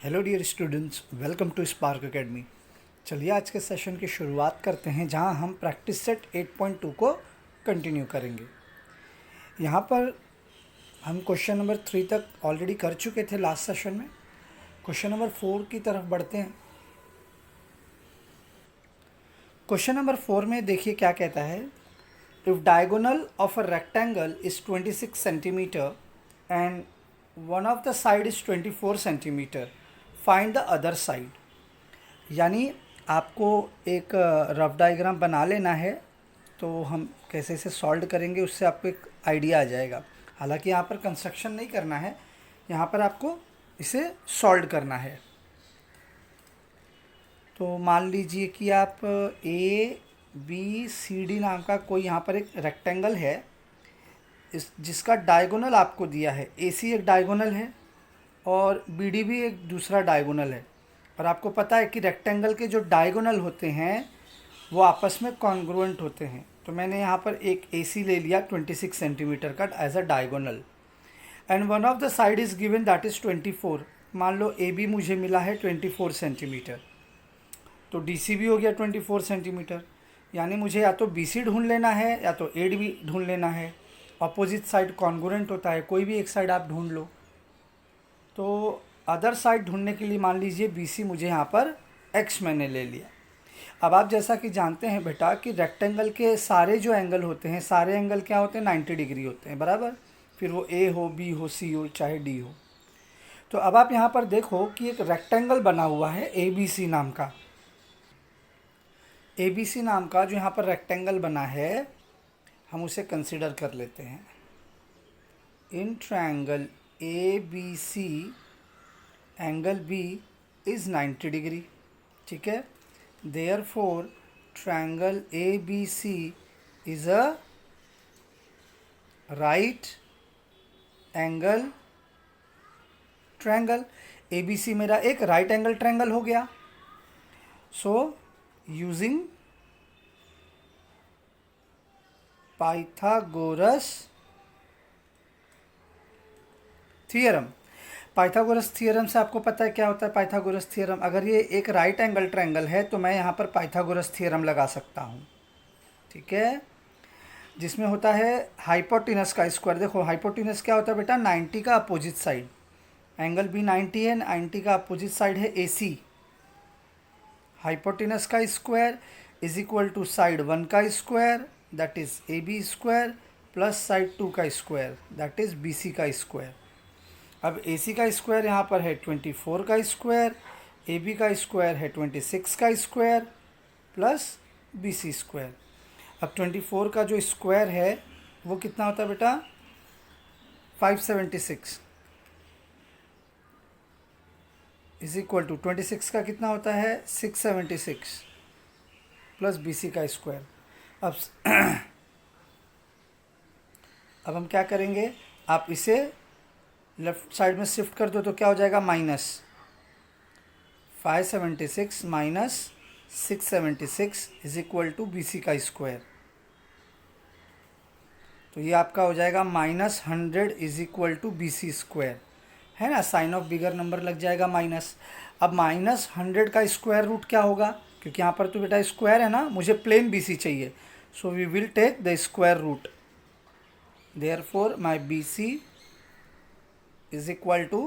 Hello dear students, welcome to Spark Academy. चलिए आज के सेशन की शुरुआत करते हैं, जहां हम प्रैक्टिस सेट 8.2 को कंटिन्यू करेंगे। यहां पर हम क्वेश्चन नंबर 3 तक ऑलरेडी कर चुके थे लास्ट सेशन में। क्वेश्चन नंबर 4 की तरफ बढ़ते हैं। क्वेश्चन नंबर 4 में देखिए क्या कहता है। If diagonal of a rectangle is 26 centimetre and one of the side is 24 centimetre, find the other side. यानी आपको एक रफ डायग्राम बना लेना है, तो हम कैसे इसे सॉल्व करेंगे उससे आपको एक आइडिया आ जाएगा। हालांकि यहाँ पर कंस्ट्रक्शन नहीं करना है, यहाँ पर आपको इसे सॉल्व करना है। तो मान लीजिए कि आप ए बी सी डी नाम का कोई यहाँ पर एक रेक्टेंगल है, इस जिसका डायगोनल आपको दिया है। ए सी एक डायगोनल है और बी डी भी एक दूसरा डायगोनल है। और आपको पता है कि रेक्टेंगल के जो डायगोनल होते हैं वो आपस में कॉन्ग्रुएंट होते हैं। तो मैंने यहाँ पर एक ए सी ले लिया 26 सेंटीमीटर का as a diagonal, and one of the side is given that is 24। मान लो ए बी मुझे मिला है 24 सेंटीमीटर, तो डी सी भी हो गया 24 सेंटीमीटर। यानी मुझे या तो बी सी ढूंढ लेना है या तो ए डी भी ढूंढ लेना है। अपोजिट साइड कॉन्ग्रुएंट होता है, कोई भी एक साइड आप ढूंढ लो। तो अदर साइड ढूंढने के लिए मान लीजिए बी सी मुझे यहाँ पर एक्स मैंने ले लिया। अब आप जैसा कि जानते हैं बेटा कि रेक्टेंगल के सारे जो एंगल होते हैं, सारे एंगल क्या होते हैं, 90 डिग्री होते हैं, बराबर। फिर वो ए हो, बी हो, सी हो, चाहे डी हो। तो अब आप यहाँ पर देखो कि एक रेक्टेंगल बना हुआ है ए बी सी नाम का। ए बी सी नाम का जो यहाँ पर रेक्टेंगल बना है, हम उसे कंसिडर कर लेते हैं। In triangle A B C angle B is 90 degree, ठीक है। Therefore triangle A B C is a right angle triangle. A B C मेरा एक राइट एंगल ट्रायंगल हो गया। So using Pythagoras theorem. Pythagoras theorem से आपको पता है क्या होता है पाइथागोरस थियरम। अगर ये एक राइट एंगल ट्रायंगल है तो मैं यहाँ पर पाइथागोरस थियरम लगा सकता हूँ, ठीक है। जिसमें होता है हाइपोटेनस का स्क्वायर। देखो हाइपोटेनस क्या होता है बेटा, 90 का अपोजिट साइड। एंगल भी 90 है, 90 का अपोजिट साइड है ए सी। हाइपोटेनस का square is equal to side 1 का square, that is A B square, plus side 2 का square, that is B C का स्क्वायर। अब ए सी का स्क्वायर यहाँ पर है 24 का स्क्वायर, ए बी का स्क्वायर है 26 का square, plus B C square. अब 24 का जो स्क्वायर है वो कितना होता है बेटा, 576 इज इक्वल टू 26 का कितना होता है, 676, प्लस बी सी का स्क्वायर। अब अब हम क्या करेंगे, आप इसे लेफ्ट साइड में शिफ्ट कर दो तो क्या हो जाएगा, minus 576 minus 676 is equal to B C का स्क्वायर। तो ये आपका हो जाएगा -100 is equal to B C square, है ना। साइन ऑफ बिगर नंबर लग जाएगा माइनस। अब -100 का स्क्वायर रूट क्या होगा, क्योंकि यहाँ पर तो बेटा स्क्वायर है ना, मुझे प्लेन बी सी चाहिए। So we will take the square root. Therefore my B C is equal to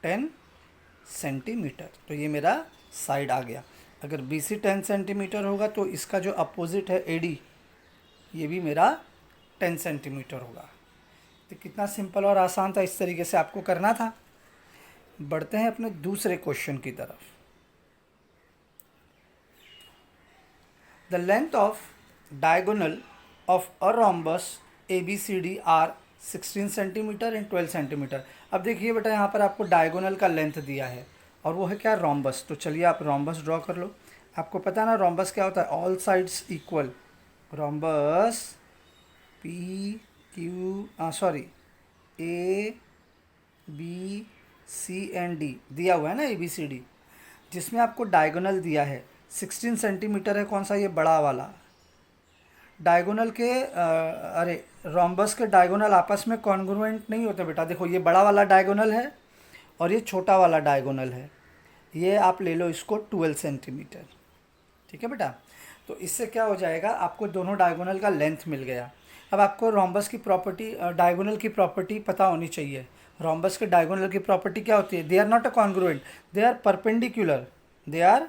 10 centimetre. तो ये मेरा साइड आ गया। अगर बी सी 10 सेंटीमीटर होगा तो इसका जो अपोजिट है ए डी, ये भी मेरा 10 सेंटीमीटर होगा। तो कितना सिंपल और आसान था, इस तरीके से आपको करना था। बढ़ते हैं अपने दूसरे क्वेश्चन की तरफ। The length of diagonal of a rhombus A B C D are 16 centimetre and 12 centimetre. अब देखिए बेटा यहाँ पर आपको डायगोनल का लेंथ दिया है और वो है क्या, रोम्बस। तो चलिए आप रोम्बस ड्रॉ कर लो। आपको पता है ना रोम्बस क्या होता है, all sides equal. Rhombus P Q sorry A B C and D दिया हुआ है ना, ए बी सी डी, जिसमें आपको डायगोनल दिया है 16 सेंटीमीटर है। कौन सा, ये बड़ा वाला। डायगोनल के रोम्बस के डायगोनल आपस में कॉन्ग्रुएंट नहीं होते बेटा। देखो ये बड़ा वाला डायगोनल है और ये छोटा वाला डायगोनल है, ये आप ले लो इसको 12 सेंटीमीटर। ठीक है बेटा, तो इससे क्या हो जाएगा, आपको दोनों डायगोनल का लेंथ मिल गया। अब आपको रोम्बस की प्रॉपर्टी, डायगोनल की प्रॉपर्टी पता होनी चाहिए। रोम्बस के डायगोनल की प्रॉपर्टी क्या होती है, they are not a congruent, they are perpendicular, they are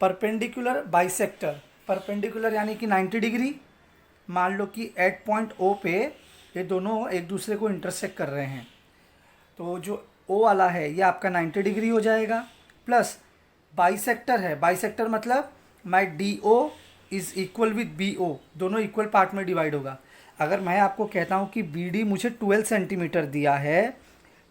perpendicular bisector. Perpendicular यानी कि 90 डिग्री। मान लो कि एट पॉइंट ओ पे ये दोनों एक दूसरे को इंटरसेक्ट कर रहे हैं, तो जो ओ वाला है ये आपका 90 डिग्री हो जाएगा। प्लस बाइसेक्टर है, बाइसेक्टर मतलब my D O is equal with B O, दोनों इक्वल पार्ट में डिवाइड होगा। अगर मैं आपको कहता हूँ कि बी डी मुझे 12 सेंटीमीटर दिया है,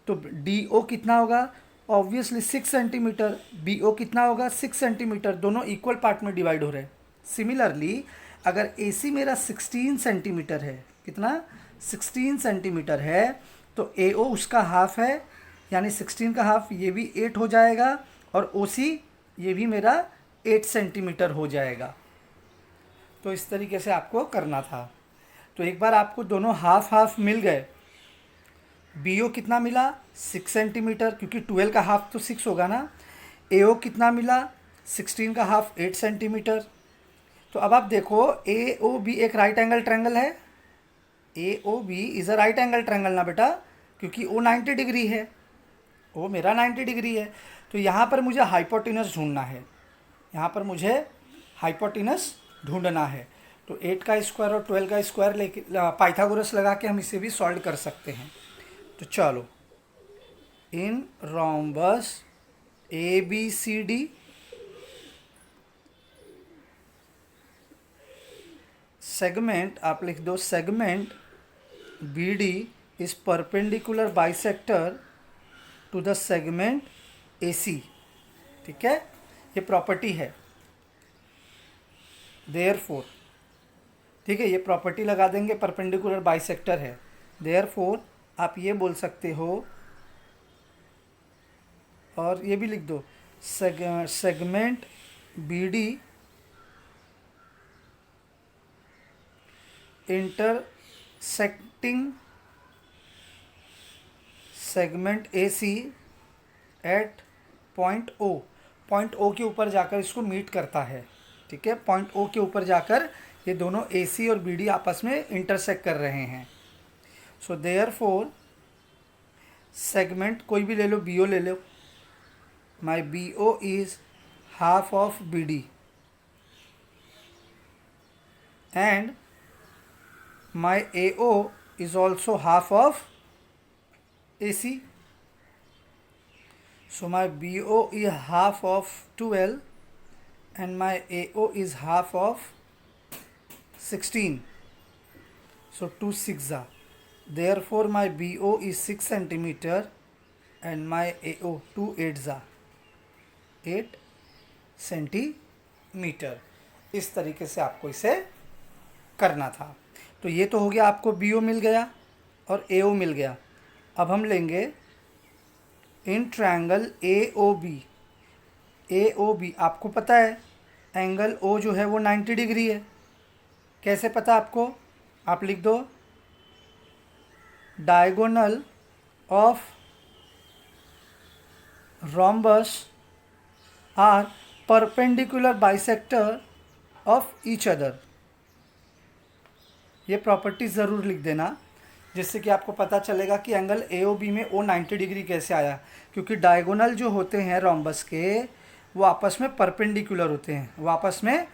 तो डी ओ कितना होगा, ऑब्वियसली 6 सेंटीमीटर। बी ओ कितना होगा, 6 सेंटीमीटर, दोनों इक्वल पार्ट में डिवाइड हो रहे हैं। सिमिलरली अगर ए सी मेरा 16 सेंटीमीटर है, कितना, 16 सेंटीमीटर है, तो ए ओ उसका हाफ है, यानी 16 का हाफ ये भी 8 हो जाएगा, और ओ सी ये भी मेरा 8 सेंटीमीटर हो जाएगा। तो इस तरीके से आपको करना था। तो एक बार आपको दोनों हाफ हाफ मिल गए, बी ओ कितना मिला, 6 सेंटीमीटर, क्योंकि 12 का हाफ तो 6 होगा ना। ए ओ कितना मिला, 16 का हाफ 8 सेंटीमीटर। तो अब आप देखो, ए ओ बी एक राइट एंगल ट्रायंगल है, A O B is a right angle triangle ना बेटा, क्योंकि ओ 90 डिग्री है, ओ मेरा 90 डिग्री है। तो यहाँ पर मुझे हाइपोटेनस ढूंढना है, यहाँ पर मुझे हाइपोटेनस ढूंढना है। तो 8 का स्क्वायर और 12 का स्क्वायर लेके पाइथागोरस लगा के हम इसे भी सॉल्व कर सकते हैं। तो चलो, in rhombus A B C D segment, आप लिख दो segment B D is perpendicular bisector to the segment A C. ठीक है, ये प्रॉपर्टी है, देयरफॉर, ठीक है, ये प्रॉपर्टी लगा देंगे, परपेंडिकुलर बाइसेक्टर है, देयरफॉर आप ये बोल सकते हो, और ये भी लिख दो, segment B D intersecting segment A C at point O, point O के ऊपर जाकर इसको मीट करता है। ठीक है, पॉइंट ओ के ऊपर जाकर ये दोनों ए सी और बी डी आपस में इंटरसेक्ट कर रहे हैं। सो देयरफॉर सेगमेंट कोई भी ले लो, बी ओ ले लो, my B O is half of B D and my A O is also half of A C. So my BO is half of 12 and my AO is half of 16. So 2 6 are. Therefore my BO is 6 centimeter and my AO 2 8 are 8 centimetre. इस तरीके से आपको इसे करना था। तो ये तो हो गया, आपको BO मिल गया और AO मिल गया। अब हम लेंगे in triangle A O B, A O B आपको पता है एंगल ओ जो है वो 90 डिग्री है। कैसे पता आपको, आप लिख दो, diagonal of rhombus are perpendicular bisector of each other. ये प्रॉपर्टी ज़रूर लिख देना, जिससे कि आपको पता चलेगा कि एंगल ए ओ बी में ओ 90 डिग्री कैसे आया, क्योंकि डायगोनल जो होते हैं रोम्बस के वो आपस में परपेंडिकुलर होते हैं, वो आपस में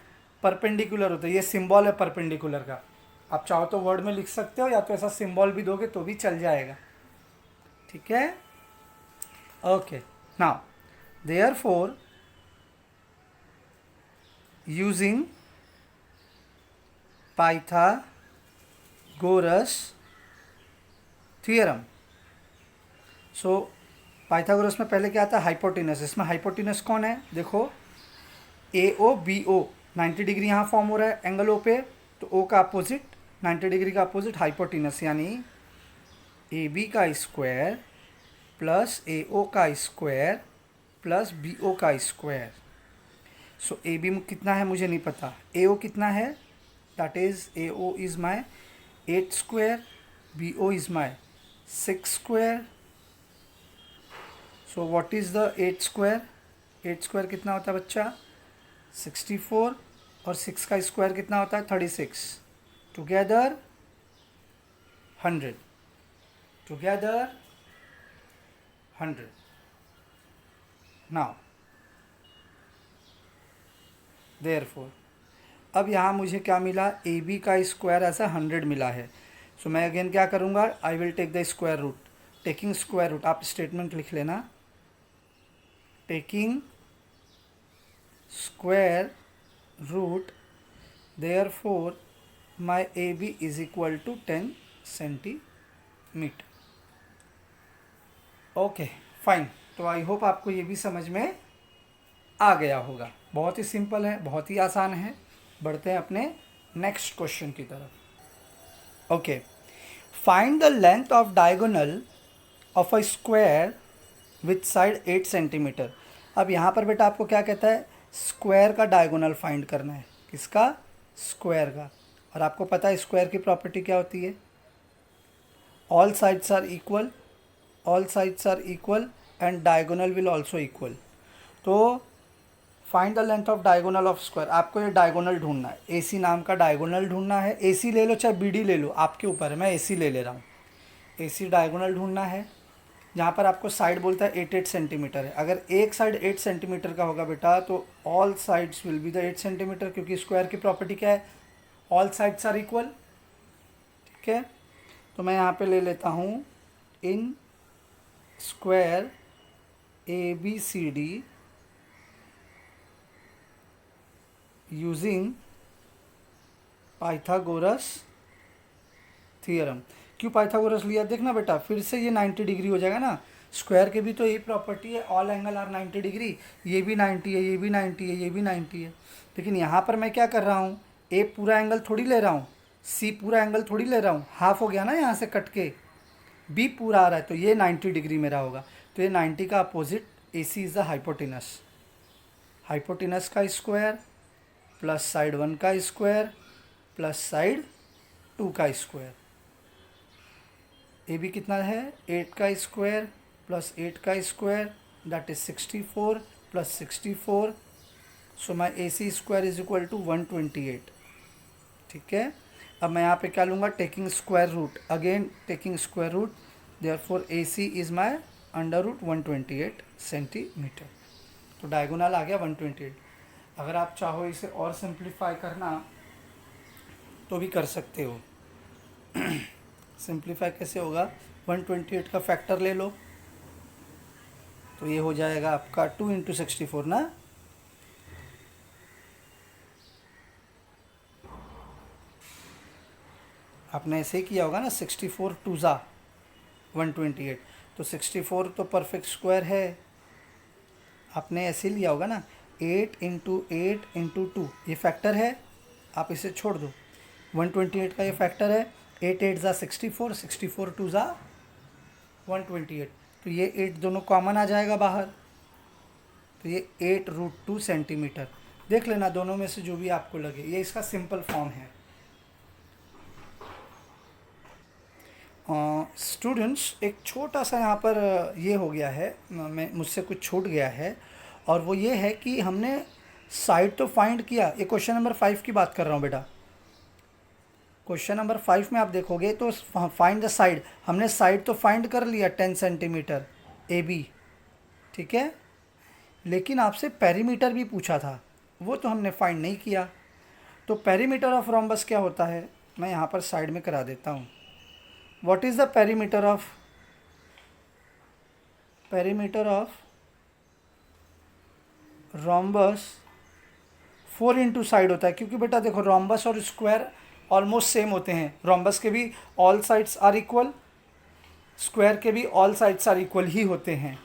परपेंडिकुलर होते हैं। ये सिंबल है परपेंडिकुलर का, आप चाहो तो वर्ड में लिख सकते हो, या तो ऐसा सिंबल भी दोगे तो भी चल जाएगा। ठीक है, okay. Now therefore using Pythagoras theorem. सो पाइथागोरस में पहले क्या आता है, हाइपोटेनस। इसमें हाइपोटेनस कौन है, देखो A O B O 90 degree यहाँ फॉर्म हो रहा है एंगल ओ पे, तो ओ का अपोजिट 90 डिग्री का अपोजिट हाइपोटेनस, यानी ए बी का स्क्वायर प्लस ए ओ का स्क्वायर प्लस बी ओ का स्क्वायर। सो ए बी कितना है मुझे नहीं पता, ए ओ कितना है, that is A O is my 8 square, B O is my 6 square so what is the 8 square? 8 square कितना होता है बच्चा? 64, और 6 का स्क्वायर कितना होता है? 36, टुगेदर 100, टुगेदर 100. नाउ देयरफॉर अब यहाँ मुझे क्या मिला? ए बी का स्क्वायर ऐसा 100 मिला है. सो मैं अगेन क्या करूँगा? I will take the square root. Taking square root, आप स्टेटमेंट लिख लेना, taking square root, therefore my A B is equal to 10 centimetre. Okay fine. तो आई होप आपको ये भी समझ में आ गया होगा. बहुत ही सिंपल है, बहुत ही आसान है. बढ़ते हैं अपने नेक्स्ट क्वेश्चन की तरफ. Okay, find the length of diagonal of a square with side 8 centimetre. अब यहाँ पर बेटा आपको क्या कहता है? स्क्वायर का डायगोनल फाइंड करना है. किसका? स्क्वायर का. और आपको पता है स्क्वायर की प्रॉपर्टी क्या होती है? All sides are equal, all sides are equal and diagonal will also equal. तो find the length of diagonal of square. आपको ये डायगोनल ढूंढना है. ए सी नाम का डायगोनल ढूंढना है. ए सी ले लो चाहे बी डी ले लो, आपके ऊपर है. मैं ए सी ले रहा हूँ. ए सी डायगोनल ढूंढना है. जहाँ पर आपको साइड बोलता है 8 सेंटीमीटर है. अगर एक साइड 8 सेंटीमीटर का होगा बेटा तो all sides will be the 8 centimetre, क्योंकि स्क्वायर की प्रॉपर्टी क्या है? All sides are equal. ठीक है, तो मैं यहाँ पे ले लेता हूँ in square A B C D using Pythagoras theorem. क्यों पाइथागोरस लिया? देखना बेटा, फिर से ये 90 डिग्री हो जाएगा ना. स्क्वायर के भी तो यही प्रॉपर्टी है, ऑल एंगल आर 90 डिग्री. ये भी 90 है, ये भी 90 है, ये भी 90 है. लेकिन यहाँ पर मैं क्या कर रहा हूँ? ए पूरा एंगल थोड़ी ले रहा हूँ, सी पूरा एंगल थोड़ी ले रहा हूँ. हाफ हो गया ना यहाँ से कट के. बी पूरा आ रहा है तो ये 90 डिग्री मेरा होगा. तो ये 90 का opposite, A C is the hypotenuse. Hypotenuse का स्क्वायर प्लस साइड 1 का स्क्वायर प्लस साइड 2 का स्क्वायर. ए बी कितना है? 8 का स्क्वायर प्लस 8 का square, that is 64 plus 64. So my A C square is equal to 128. ठीक है, अब मैं यहाँ पे क्या लूँगा? Taking square root. Again taking square root, therefore A C is my under root 128 centimetre. तो डायगोनल आ गया 128. अगर आप चाहो इसे और सिंप्लीफाई करना तो भी कर सकते हो. सिंप्लीफाई कैसे होगा? 128 का फैक्टर ले लो तो ये हो जाएगा आपका 2 इंटू 64 ना. आपने ऐसे ही किया होगा ना. 64 टू ज़ा 128, तो 64 तो परफेक्ट स्क्वायर है. आपने ऐसे लिया होगा ना. 8 इंटू 8 इंटू 2 ये फैक्टर है, आप इसे छोड़ दो. 128 का ये फैक्टर है. 8 8 ज़ा 64, 64 टू ज़ा 128. तो ये 8 दोनों कॉमन आ जाएगा बाहर. तो ये 8√2 सेंटीमीटर. देख लेना दोनों में से जो भी आपको लगे. ये इसका सिंपल फॉर्म है. स्टूडेंट्स एक छोटा सा यहाँ पर ये हो गया है, मैं मुझसे कुछ छूट गया है, और वो ये है कि हमने साइड तो फाइंड किया. ये क्वेश्चन नंबर 5 की बात कर रहा हूँ बेटा. क्वेश्चन नंबर 5 में आप देखोगे तो फाइंड द साइड, हमने साइड तो फाइंड कर लिया 10 सेंटीमीटर ए बी. ठीक है, लेकिन आपसे पेरीमीटर भी पूछा था, वो तो हमने फाइंड नहीं किया. तो पेरीमीटर ऑफ रोम्बस क्या होता है? मैं यहाँ पर साइड में करा देता हूँ. What is the perimeter of rhombus? 4 into side होता है, क्योंकि बेटा देखो रोम्बस और स्क्वायर ऑलमोस्ट सेम होते हैं. रोम्बस के भी all sides are equal, square के भी ऑल साइड्स आर इक्वल ही होते हैं.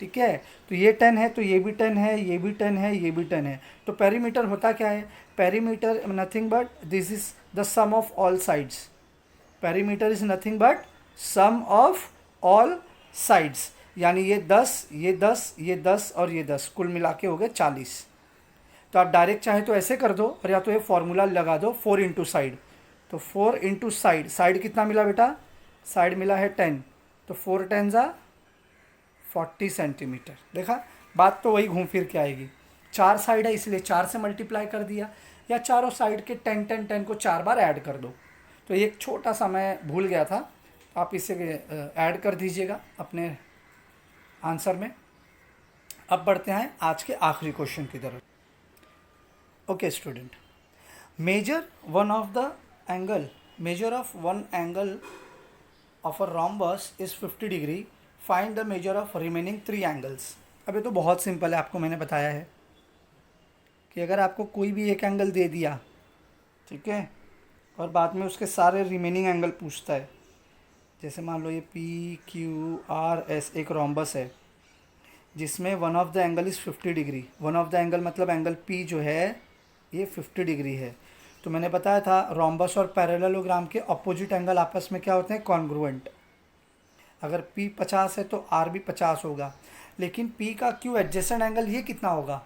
ठीक है, तो ये 10 है तो ये भी 10 है, ये भी 10 है, ये भी 10 है. तो पेरीमीटर होता क्या है? Perimeter nothing but this is the sum of all sides. Perimeter is nothing but sum of all sides. यानी ये 10, ये 10, ये 10 और ये 10 कुल मिला के हो गए 40. तो आप डायरेक्ट चाहे तो ऐसे कर दो, और या तो ये फॉर्मूला लगा दो 4 इंटू साइड. तो 4 इंटू साइड, साइड कितना मिला बेटा? साइड मिला है 10, तो 4 10 ज़ा 40 सेंटीमीटर। देखा, बात तो वही घूम फिर के आएगी। 4 साइड है इसलिए 4 से मल्टीप्लाई कर दिया, या चारों साइड के 10 10 10 को 4 बार ऐड कर दो। तो एक छोटा सा मैं भूल गया था, आप इसे ऐड कर दीजिएगा अपने आंसर में। अब बढ़ते हैं आज के आखिरी क्वेश्चन की तरफ। Okay student, measure one of the angle measure of one angle of a rhombus is 50 degree, find the measure of remaining 3 angles. अब ये तो बहुत सिंपल है, आपको मैंने बताया है कि अगर आपको कोई भी एक एंगल दे दिया, ठीक है, और बाद में उसके सारे रिमेनिंग एंगल पूछता है, जैसे मान लो ये पी क्यू आर एस एक रोम्बस है जिसमें one of the angle is 50 degree. One of the angle मतलब एंगल पी जो है ये 50 डिग्री है। तो मैंने बताया था रोम्बस और पैरेललोग्राम के अपोजिट एंगल आपस में क्या होते हैं, कॉन्ग्रुएंट। अगर पी 50 है तो आर भी 50 होगा, लेकिन पी का क्यू एडजेसेंट एंगल ये कितना होगा।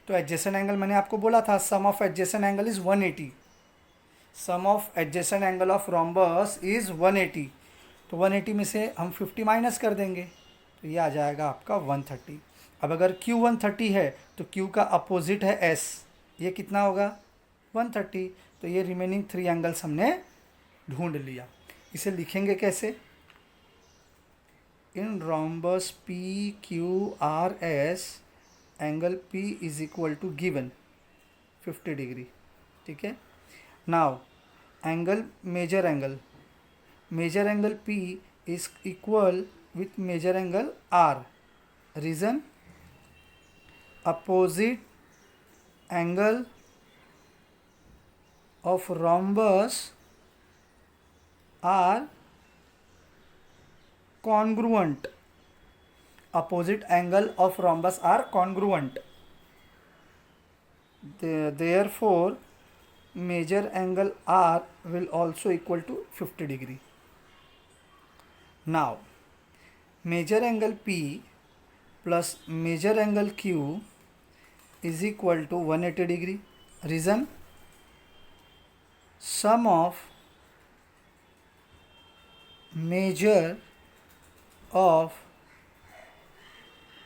तो एडजेसेंट एंगल मैंने आपको बोला था sum of adjacent angle is 180। Sum of adjacent angle of rhombus is 180। तो 180 में से हम 50 माइनस कर देंगे तो ये आ जाएगा आपका 130। अब अगर Q 130 है तो Q का अपोजिट है S, ये कितना होगा 130। तो ये रिमेनिंग 3 एंगल्स हमने ढूंढ लिया। इसे लिखेंगे कैसे, in rhombus P Q R S angle P is equal to given 50 degree, ठीक है। Now angle measure angle P is equal with major angle R. Reason, opposite angle of rhombus are congruent. Opposite angle of rhombus are congruent. Therefore, major angle R will also equal to 50 degree. Now, major angle P plus major angle Q is equal to 180 degree. Reason, sum of measure of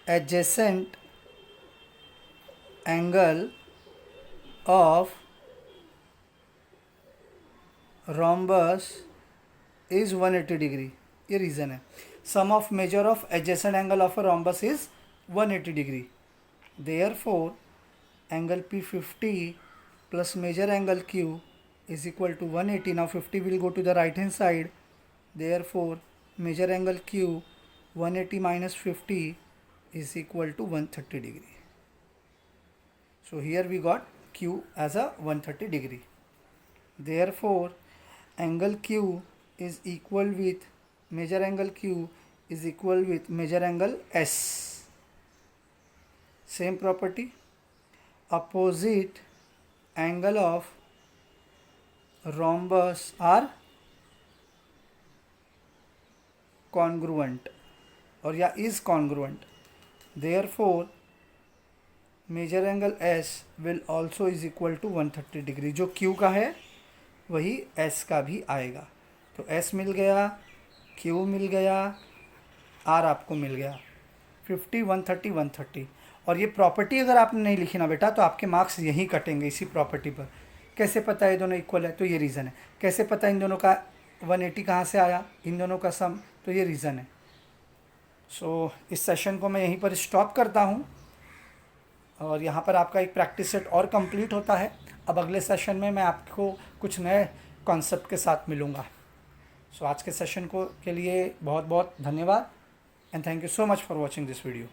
adjacent angle of rhombus is 180 degree. ये reason है। Sum of measure of adjacent angle of a rhombus is 180 degree. Therefore angle P 50 plus measure angle Q is equal to 180. Now 50 will go to the right hand side. Therefore measure angle Q 180 minus 50 is equal to 130 degree. So here we got Q as a 130 degree. Therefore angle Q is equal with measure angle Q is equal with measure angle S. Same property, opposite angle of rhombus are congruent और या is congruent. Therefore measure angle S will also is equal to 130 degree. जो Q का है वही S का भी आएगा। तो S मिल गया, Q मिल गया, R आपको मिल गया। 50 130 130। और ये प्रॉपर्टी अगर आपने नहीं लिखी ना बेटा तो आपके मार्क्स यहीं कटेंगे इसी प्रॉपर्टी पर। कैसे पता है ये दोनों इक्वल है, तो ये रीज़न है। कैसे पता इन दोनों का 180 कहाँ से आया, इन दोनों का सम, तो ये रीज़न है। सो इस सेशन को मैं यहीं पर स्टॉप करता हूँ और यहाँ पर आपका एक प्रैक्टिस सेट और कंप्लीट होता है। अब अगले सेशन में मैं आपको कुछ नए कॉन्सेप्ट के साथ मिलूँगा। सो आज के सेशन के लिए बहुत बहुत धन्यवाद and thank you so much for watching this video.